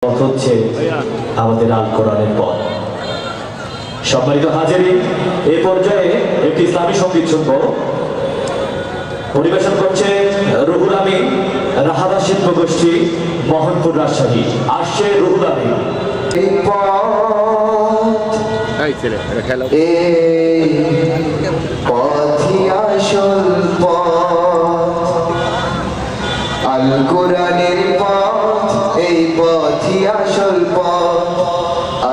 হচ্ছে আমাদের আল কোরআনের পথ। সম্মানিত হাজিরিন, এই পর্যায়ে একটি ইসলামী সঙ্গীত শুনব। পরিবেশন করছে রুহুল আমিন, রাহাদা শিল্প গোষ্ঠী, মোহনপুর, রাজশাহী। আসছে রুহুল আমিন। আল কোরআনের পথ, এই পথই আসল পথ।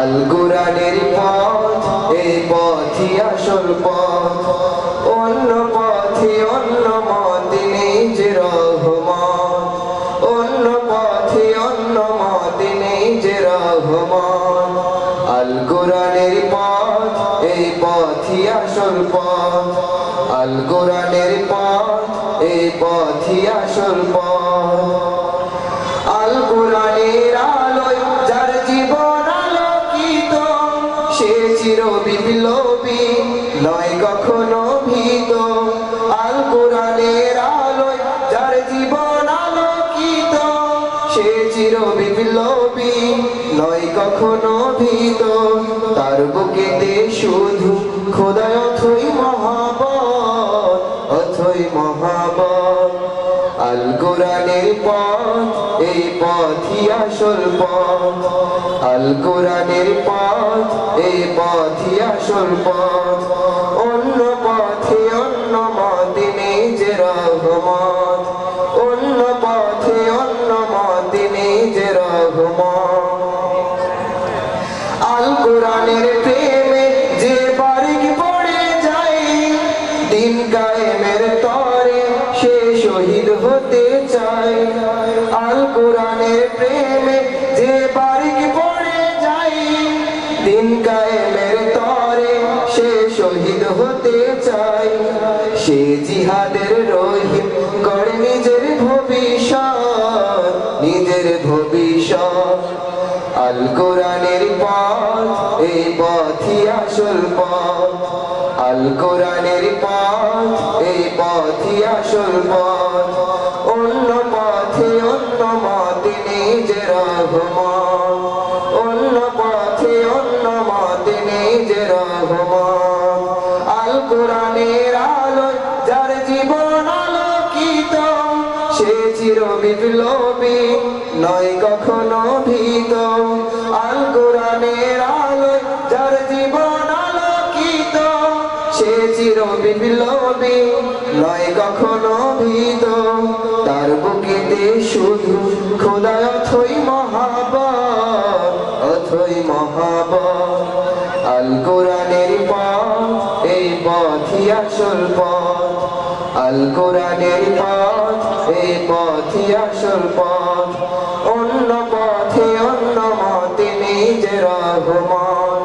আল কোরআনের পথ, এই পথই আসল পথ। অন্য পথে অন্য মতে নেই যে রহমান, অন্য পথে অন্য মতে নেই যে রহমান। আল কোরআনের পথ, এই পথই আসল পথ। আল কোরআনের পথ, এই পথই আসল পথ। আল কোরআনের আলোয় যার জীবন আলোকিত, সে চির বিপ্লবী, নয় কখনো ভীত। আল কোরআনের আলোয় যার জীবন আলোকিত, সে চির বিপ্লবী, নয় কখনো ভীত। তার বুকেতে শুধু খোদায় অথই মহাবত, অথই মহাবত। আল কোরআনের পথ, এই পথই আসল পথ। আল কোরআনের পথ, এই পথই আসল পথ। অন্য পথে অন্য মতে নেই যে রহমত, অন্য পথে অন্য মতে নেই যে রহমত। আল কোরআনের প্রেমে যে বারিক পড়ে যায়, দিন কায়েমের তরে সে শহীদ হতে চায়। আল কোরআনের প্রেমে যে বারিক পড়ে যায়, দিন কায়েমের তরে সে শহীদ হতে চায়। সে জিহাদের রহিম গড়ে নিজের ভবিষ্যৎ, নিজের ভবিষ্যৎ। আল কোরআনের পথ, এই পথই আসল পথ। আল কোরআনের পথ, এই পথই আসল পথ। অন্য পথে অন্য মতে নেই যে রহমান, অন্য পথে অন্য মতে নেই যে রহমান। আল কোরআনের আলোয় যার জীবন আলোকিত, সে চির বিপ্লবী, নয় কখনো ভীত। আল কোরআনের আলোয় যার জীবন আলোকিত, সে চির বিপ্লবী, নয় কখনো ভীত। তার বুকেতে শুধু খোদায় অথই মহাবত, অথই মহাবত। আল কোরআনের পথ, এই পথই আসল পথ। আল কোরআনের পথ, এই পথই আসল পথ। অন্য পথে অন্য মতে নেই যে রহমত,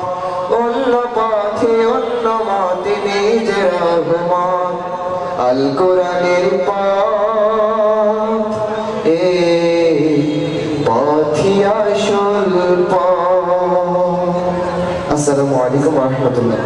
অন্য পথে অন্য মতে নেই যে রহমত। আল কোরআনের পথ, এই পথই আসল পথ। আসসালামু আলাইকুম ওয়া রাহমাতুল্লাহ।